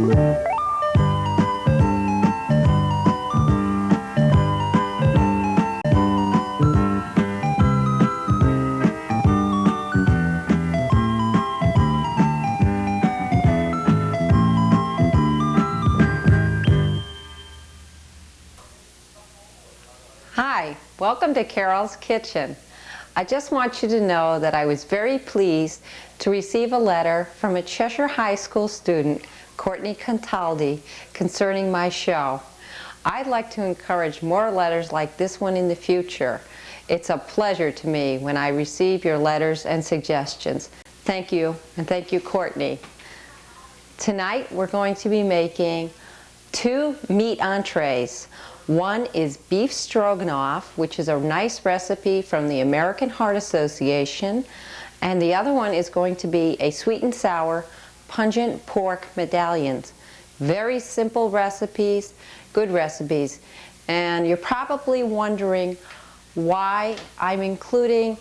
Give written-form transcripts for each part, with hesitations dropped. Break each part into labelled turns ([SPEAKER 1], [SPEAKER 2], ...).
[SPEAKER 1] Hi, welcome to Carol's Kitchen. I just want you to know that I was very pleased to receive a letter from a Cheshire High School student, Courtney Contaldi, concerning my show. I'd like to encourage more letters like this one in the future. It's a pleasure to me when I receive your letters and suggestions. Thank you, and thank you, Courtney. Tonight we're going to be making 2 meat entrees. One is beef stroganoff, which is a nice recipe from the American Heart Association, and the other one is going to be a sweet and sour pungent pork medallions. Very simple recipes, good recipes, and you're probably wondering why I'm including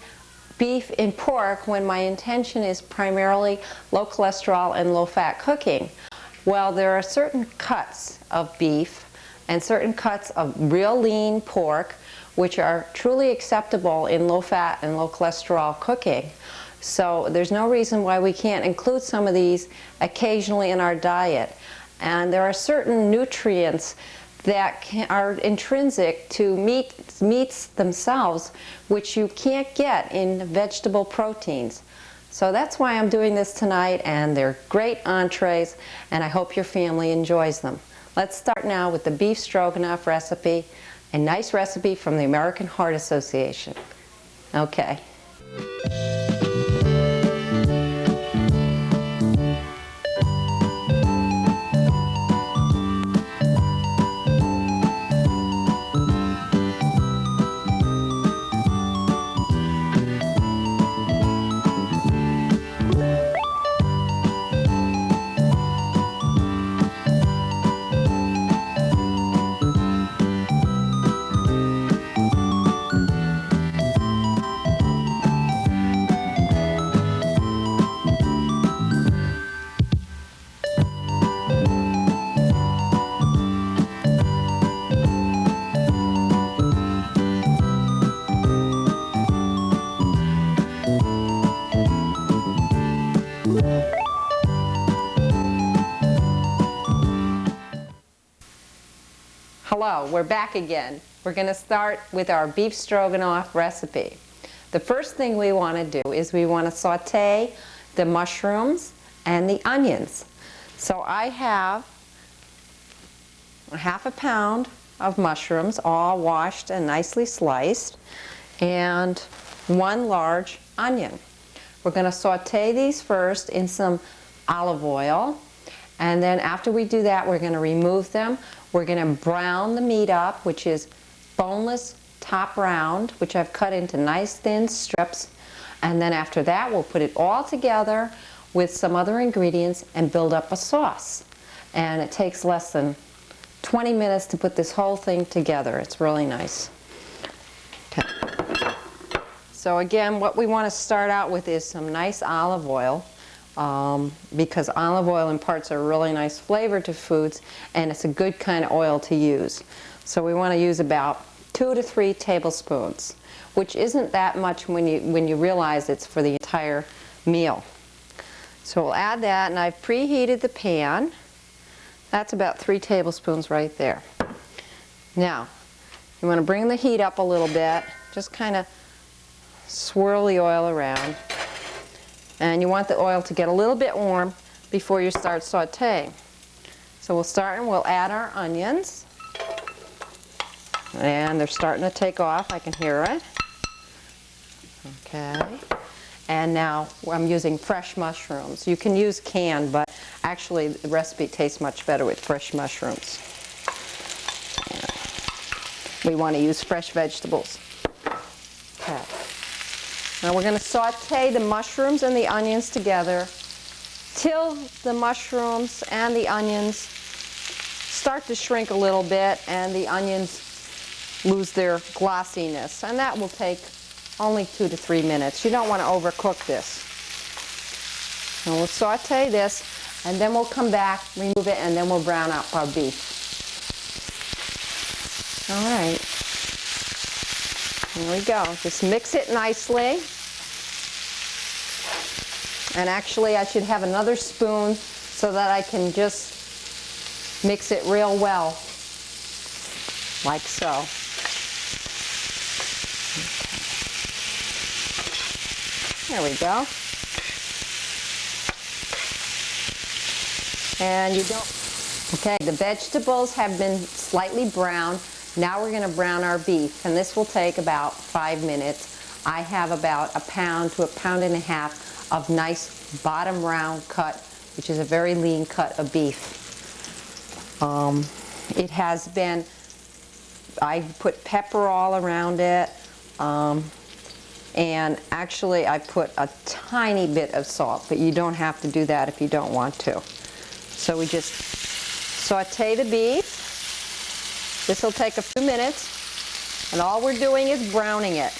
[SPEAKER 1] beef and pork when my intention is primarily low cholesterol and low fat cooking. Well, there are certain cuts of beef and certain cuts of real lean pork which are truly acceptable in low fat and low cholesterol cooking. So there's no reason why we can't include some of these occasionally in our diet. And there are certain nutrients that are intrinsic to meats themselves which you can't get in vegetable proteins. So that's why I'm doing this tonight, and they're great entrees, and I hope your family enjoys them. Let's start now with the beef stroganoff recipe, a nice recipe from the American Heart Association. Okay. Hello, we're back again. We're going to start with our beef stroganoff recipe. The first thing we want to do is we want to saute the mushrooms and the onions. So I have a half a pound of mushrooms, all washed and nicely sliced, and 1 large onion. We're going to saute these first in some olive oil, and then after we do that, we're going to remove them. We're going to brown the meat up, which is boneless top round, which I've cut into nice thin strips. And then after that, we'll put it all together with some other ingredients and build up a sauce. And it takes less than 20 minutes to put this whole thing together. It's really nice. Okay. So again, what we want to start out with is some nice olive oil. Because olive oil imparts a really nice flavor to foods, and it's a good kind of oil to use. So we want to use about 2 to 3 tablespoons, which isn't that much when you realize it's for the entire meal. So we'll add that, and I've preheated the pan. That's about 3 tablespoons right there. Now, you want to bring the heat up a little bit, just kind of swirl the oil around. And you want the oil to get a little bit warm before you start sauteing. So we'll start and we'll add our onions. And they're starting to take off, I can hear it. Okay. And now I'm using fresh mushrooms. You can use canned, but actually the recipe tastes much better with fresh mushrooms. And we want to use fresh vegetables. Okay. Now we're going to saute the mushrooms and the onions together till the mushrooms and the onions start to shrink a little bit and the onions lose their glossiness. And that will take only 2 to 3 minutes. You don't want to overcook this. And we'll saute this. And then we'll come back, remove it, and then we'll brown up our beef. All right. There we go. Just mix it nicely. And actually, I should have another spoon so that I can just mix it real well, like so. There we go. And you don't, okay, the vegetables have been slightly browned. Now we're going to brown our beef, and this will take about 5 minutes. I have about a pound to a pound and a half of nice bottom round cut, which is a very lean cut of beef. It has been, I put pepper all around it, and actually I put a tiny bit of salt, but you don't have to do that if you don't want to. So we just saute the beef. This will take a few minutes, and all we're doing is browning it.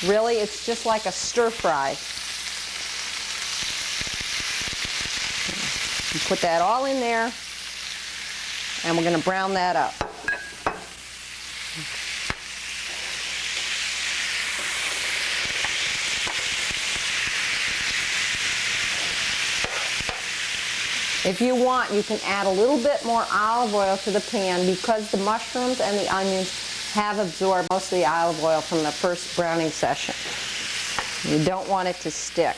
[SPEAKER 1] Really, it's just like a stir fry. You put that all in there, and we're going to brown that up. If you want, you can add a little bit more olive oil to the pan because the mushrooms and the onions have absorbed most of the olive oil from the first browning session. You don't want it to stick.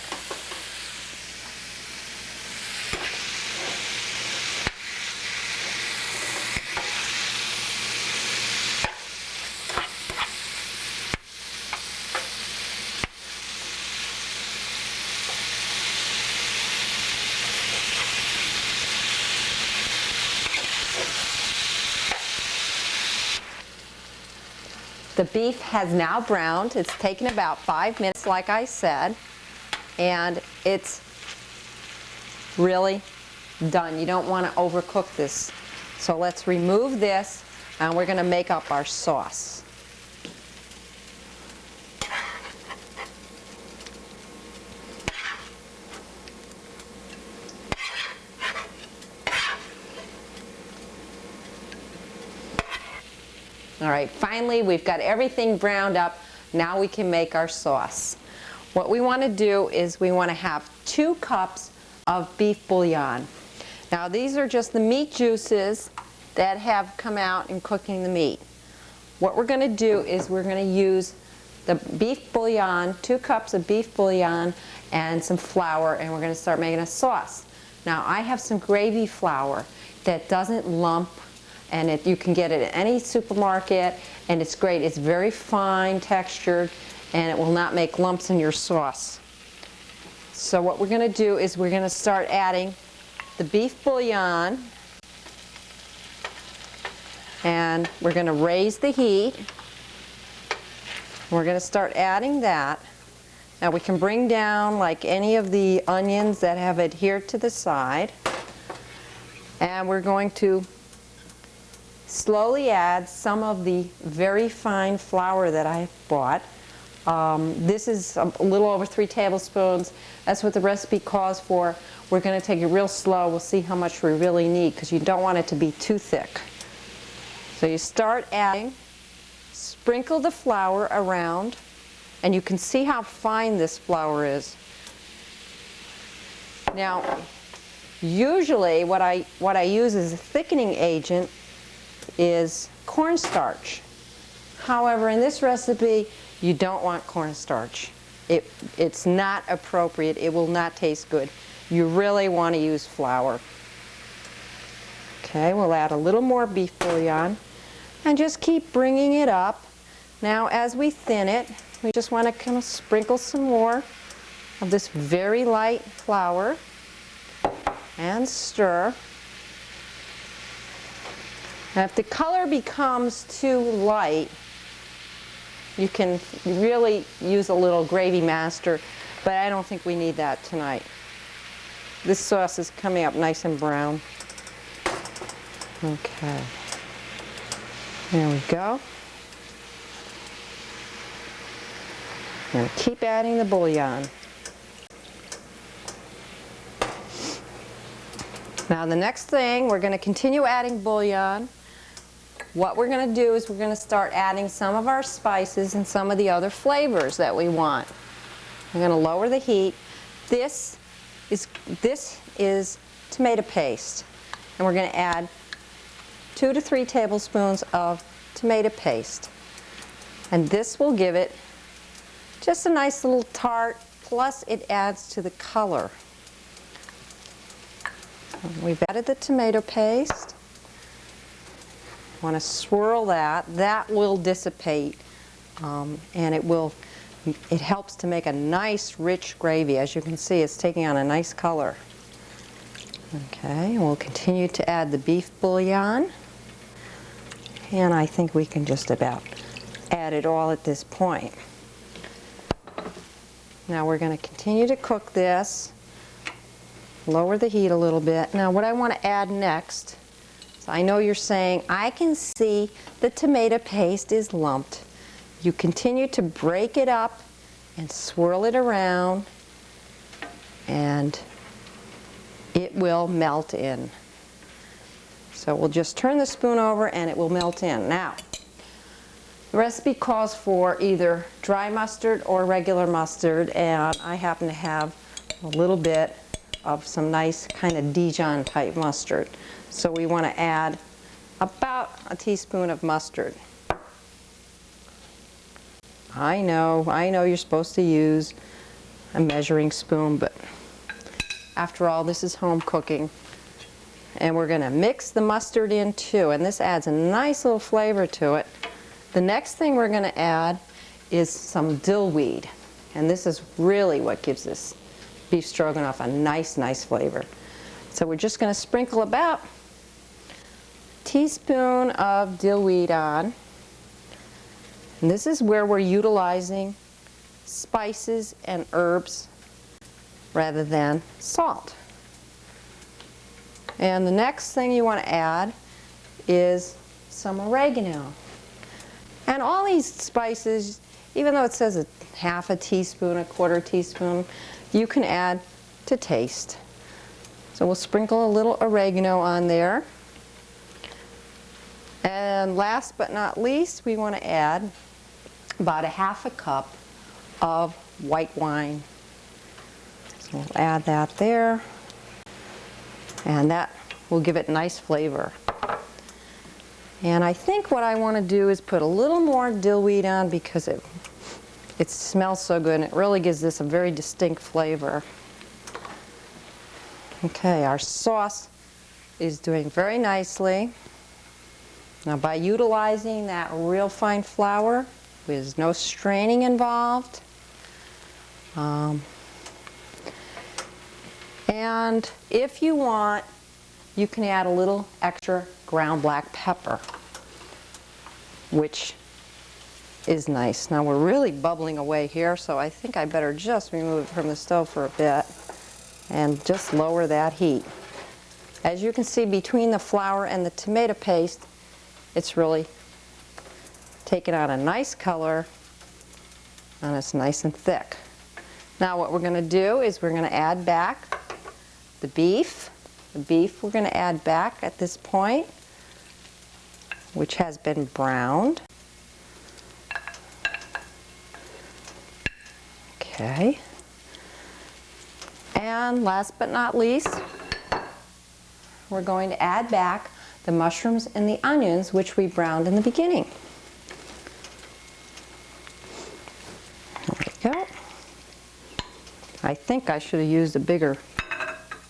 [SPEAKER 1] The beef has now browned. It's taken about 5 minutes, like I said, and it's really done. You don't want to overcook this. So let's remove this, and we're going to make up our sauce. All right, finally we've got everything browned up. Now we can make our sauce. What we want to do is we want to have 2 cups of beef bouillon. Now these are just the meat juices that have come out in cooking the meat. What we're going to do is we're going to use the beef bouillon, 2 cups of beef bouillon and some flour, and we're going to start making a sauce. Now I have some gravy flour that doesn't lump, and you can get it at any supermarket, and it's great. It's very fine textured, and it will not make lumps in your sauce. So what we're going to do is we're going to start adding the beef bouillon, and we're going to raise the heat. We're going to start adding that. Now we can bring down like any of the onions that have adhered to the side, and we're going to slowly add some of the very fine flour that I bought. This is a little over 3 tablespoons. That's what the recipe calls for. We're going to take it real slow. We'll see how much we really need because you don't want it to be too thick. So you start adding, sprinkle the flour around, and you can see how fine this flour is. Now, usually what I use as a thickening agent is cornstarch. However, in this recipe, you don't want cornstarch. It's not appropriate. It will not taste good. You really want to use flour. Okay, we'll add a little more beef bouillon and just keep bringing it up. Now, as we thin it, we just want to kind of sprinkle some more of this very light flour and stir. Now, if the color becomes too light, you can really use a little gravy master, but I don't think we need that tonight. This sauce is coming up nice and brown. Okay. There we go. I'm going to keep adding the bouillon. Now the next thing, we're going to continue adding bouillon. What we're going to do is we're going to start adding some of our spices and some of the other flavors that we want. We're going to lower the heat. This is tomato paste, and we're going to add 2 to 3 tablespoons of tomato paste. And this will give it just a nice little tart, plus it adds to the color. We've added the tomato paste. Want to swirl that. That will dissipate, and it helps to make a nice rich gravy. As you can see, it's taking on a nice color. Okay, and we'll continue to add the beef bouillon, and I think we can just about add it all at this point. Now we're going to continue to cook this, lower the heat a little bit. Now what I want to add next, so I know you're saying, I can see the tomato paste is lumped. You continue to break it up and swirl it around, and it will melt in. So we'll just turn the spoon over and it will melt in. Now, the recipe calls for either dry mustard or regular mustard, and I happen to have a little bit of some nice kind of Dijon type mustard. So we want to add about a teaspoon of mustard. I know you're supposed to use a measuring spoon, but after all, this is home cooking. And we're going to mix the mustard in too, and this adds a nice little flavor to it. The next thing we're going to add is some dill weed, and this is really what gives this beef stroganoff a nice flavor. So we're just going to sprinkle about a teaspoon of dill weed on. And this is where we're utilizing spices and herbs rather than salt. And the next thing you want to add is some oregano. And all these spices, even though it says a half a teaspoon, a quarter teaspoon, you can add to taste. So we'll sprinkle a little oregano on there. And last but not least, we want to add about a half a cup of white wine. So we'll add that there, and that will give it nice flavor. And I think what I want to do is put a little more dill weed on because it smells so good, and it really gives this a very distinct flavor. Okay, our sauce is doing very nicely. Now by utilizing that real fine flour, with no straining involved, and if you want, you can add a little extra ground black pepper, which is nice. Now we're really bubbling away here, so I think I better just remove it from the stove for a bit and just lower that heat. As you can see, between the flour and the tomato paste, it's really taken on a nice color, and it's nice and thick. Now what we're going to do is we're going to add back the beef. The beef we're going to add back at this point, which has been browned. Okay. And last but not least, we're going to add back the mushrooms and the onions, which we browned in the beginning. There we go. I think I should have used a bigger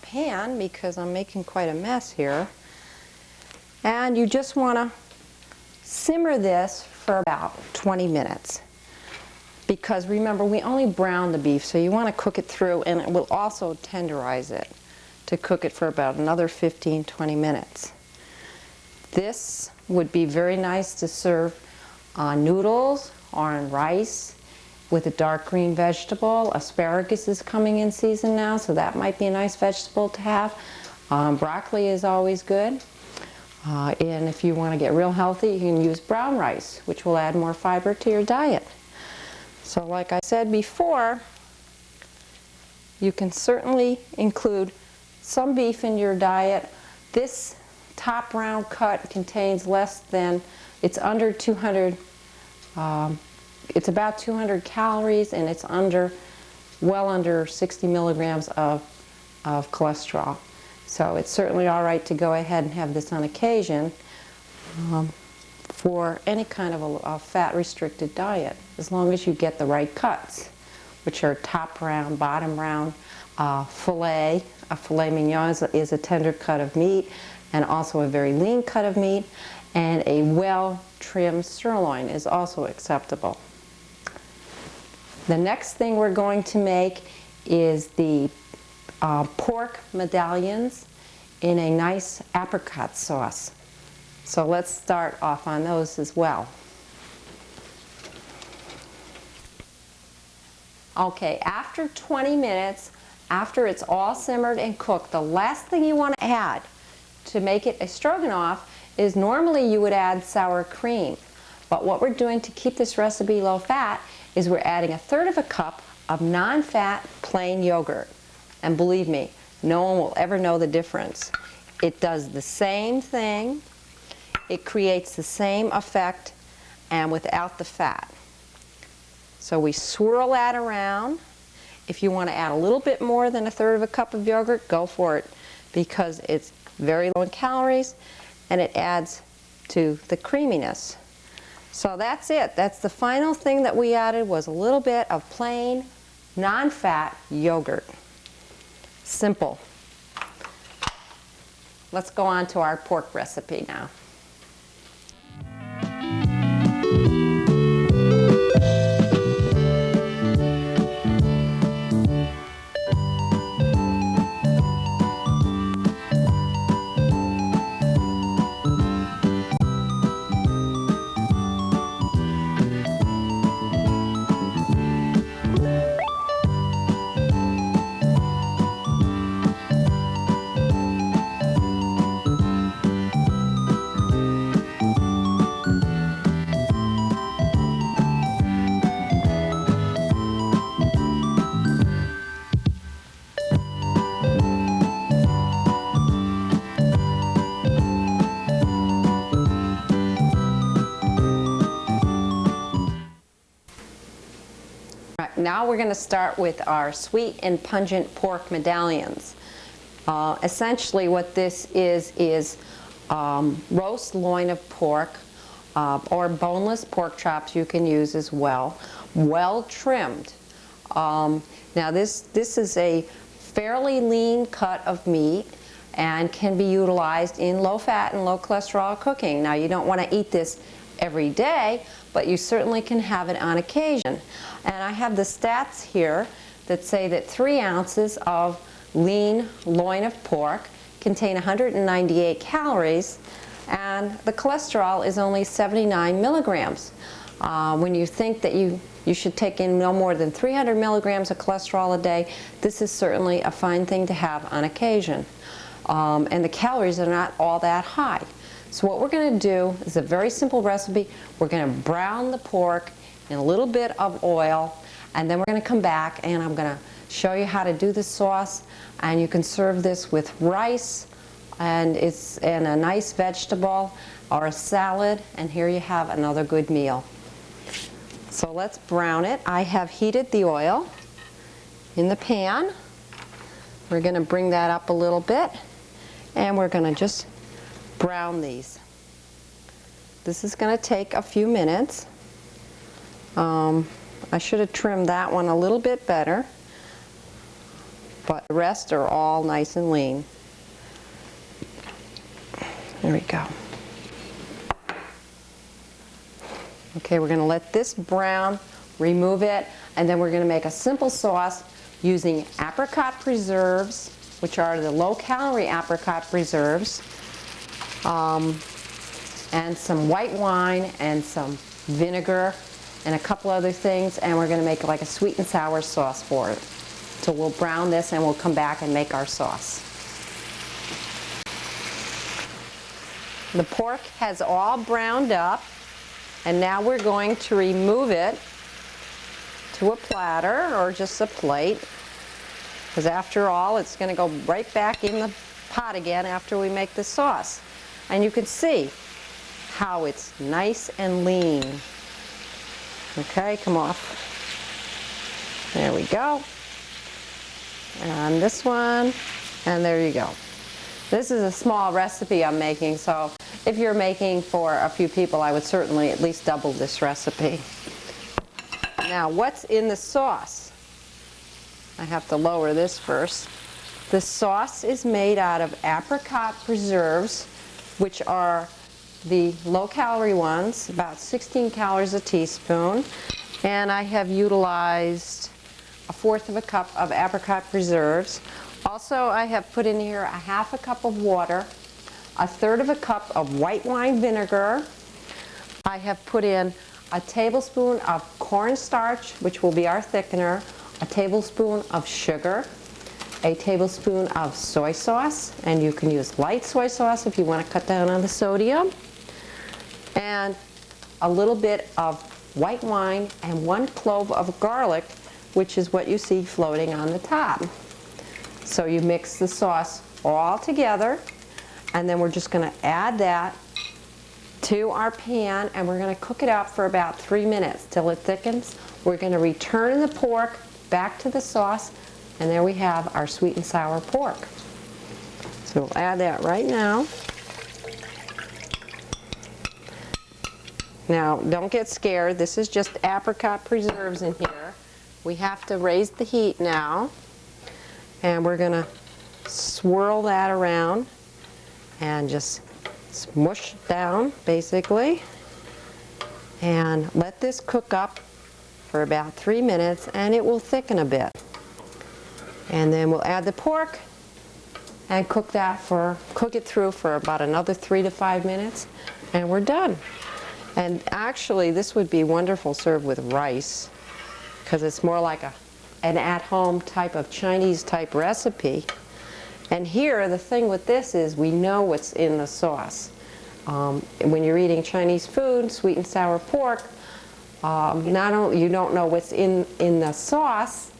[SPEAKER 1] pan because I'm making quite a mess here. And you just want to simmer this for about 20 minutes. Because remember, we only brown the beef, so you want to cook it through, and it will also tenderize it to cook it for about another 15-20 minutes. This would be very nice to serve on noodles or on rice with a dark green vegetable. Asparagus is coming in season now, so that might be a nice vegetable to have. Broccoli is always good. And if you want to get real healthy, you can use brown rice, which will add more fiber to your diet. So like I said before, you can certainly include some beef in your diet. This top round cut contains less than, it's under 200, it's about 200 calories, and it's well under 60 milligrams of cholesterol. So it's certainly all right to go ahead and have this on occasion for any kind of a fat-restricted diet, as long as you get the right cuts, which are top round, bottom round, filet. A filet mignon is a tender cut of meat, and also a very lean cut of meat, and a well-trimmed sirloin is also acceptable. The next thing we're going to make is the pork medallions in a nice apricot sauce. So let's start off on those as well. Okay, after 20 minutes, after it's all simmered and cooked, the last thing you want to add to make it a stroganoff is, normally you would add sour cream. But what we're doing to keep this recipe low fat is we're adding 1/3 cup of non-fat plain yogurt. And believe me, no one will ever know the difference. It does the same thing, it creates the same effect, and without the fat. So we swirl that around. If you want to add a little bit more than 1/3 cup of yogurt, go for it, because it's very low in calories and it adds to the creaminess. So that's it. That's the final thing that we added, was a little bit of plain, non-fat yogurt. Simple. Let's go on to our pork recipe now. Now we're going to start with our sweet and pungent pork medallions. Essentially what this is roast loin of pork, or boneless pork chops you can use as well, well trimmed. Now this is a fairly lean cut of meat and can be utilized in low fat and low cholesterol cooking. Now you don't want to eat this every day, but you certainly can have it on occasion. And I have the stats here that say that 3 ounces of lean loin of pork contain 198 calories, and the cholesterol is only 79 milligrams. When you think that you should take in no more than 300 milligrams of cholesterol a day, this is certainly a fine thing to have on occasion. And the calories are not all that high. So what we're going to do is a very simple recipe. We're going to brown the pork in a little bit of oil, and then we're going to come back and I'm going to show you how to do the sauce, and you can serve this with rice and a nice vegetable or a salad, and here you have another good meal. So let's brown it. I have heated the oil in the pan. We're going to bring that up a little bit, and we're going to just brown these. This is going to take a few minutes. I should have trimmed that one a little bit better, but the rest are all nice and lean. There we go. Okay, we're going to let this brown, remove it, and then we're going to make a simple sauce using apricot preserves, which are the low-calorie apricot preserves, and some white wine and some vinegar and a couple other things, and we're going to make like a sweet and sour sauce for it. So we'll brown this and we'll come back and make our sauce. The pork has all browned up, and now we're going to remove it to a platter or just a plate. because after all, it's going to go right back in the pot again after we make the sauce. And you can see how it's nice and lean. Okay, come off. There we go. And this one, and there you go. This is a small recipe I'm making, so if you're making for a few people, I would certainly at least double this recipe. Now, what's in the sauce? I have to lower this first. The sauce is made out of apricot preserves, which are the low-calorie ones, about 16 calories a teaspoon. And I have utilized 1/4 cup of apricot preserves. Also, I have put in here 1/2 cup of water, 1/3 cup of white wine vinegar. I have put in a tablespoon of cornstarch, which will be our thickener, a tablespoon of sugar, a tablespoon of soy sauce, and you can use light soy sauce if you want to cut down on the sodium, and a little bit of white wine and 1 clove of garlic, which is what you see floating on the top. So you mix the sauce all together, and then we're just going to add that to our pan, and we're going to cook it up for about 3 minutes till it thickens. We're going to return the pork back to the sauce, and there we have our sweet and sour pork. So we'll add that right now. Now, don't get scared. This is just apricot preserves in here. We have to raise the heat now, and we're going to swirl that around and just smush down, basically, and let this cook up for about 3 minutes, and it will thicken a bit. And then we'll add the pork and cook it through for about another 3 to 5 minutes, and we're done. And actually, this would be wonderful served with rice, because it's more like an at-home type of Chinese type recipe. And here, the thing with this is we know what's in the sauce. When you're eating Chinese food, sweet and sour pork, not only you don't know what's in the sauce,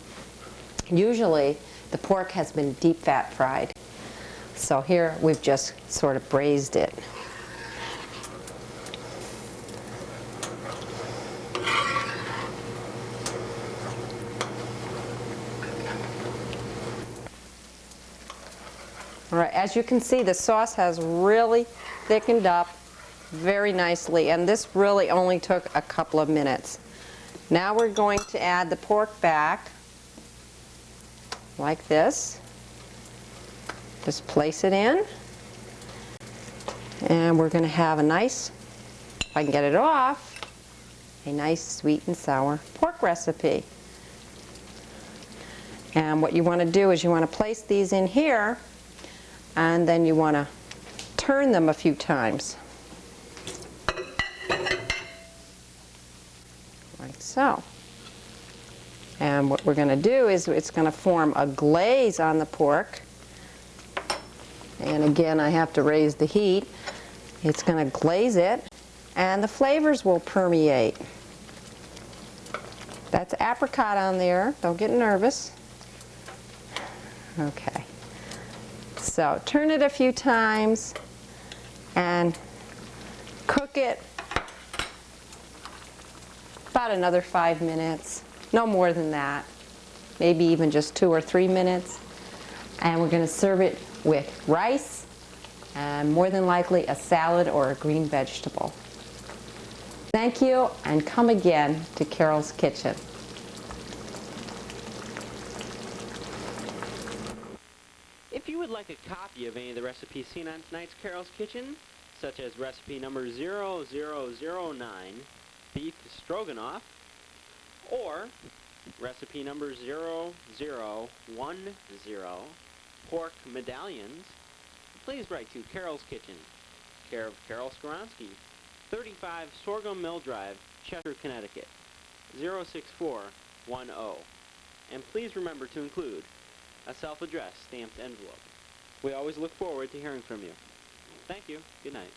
[SPEAKER 1] usually the pork has been deep fat fried. So here we've just sort of braised it. All right, as you can see, the sauce has really thickened up very nicely, and this really only took a couple of minutes. Now we're going to add the pork back like this. Just place it in, and we're going to have a nice, if I can get it off, a nice sweet and sour pork recipe. And what you want to do is you want to place these in here, and then you want to turn them a few times. Like so. And what we're going to do is it's going to form a glaze on the pork. And again, I have to raise the heat. It's going to glaze it, and the flavors will permeate. That's apricot on there. Don't get nervous. Okay. So turn it a few times and cook it about another 5 minutes, no more than that, maybe even just 2 or 3 minutes. And we're going to serve it with rice and more than likely a salad or a green vegetable. Thank you, and come again to Carol's Kitchen.
[SPEAKER 2] If you would like a copy of any of the recipes seen on tonight's Carol's Kitchen, such as recipe number 0009, beef stroganoff, or recipe number 0010, pork medallions, please write to Carol's Kitchen, care of Carol Skoronsky, 35 Sorghum Mill Drive, Chester, Connecticut, 06410. And please remember to include a self-addressed stamped envelope. We always look forward to hearing from you. Thank you. Good night.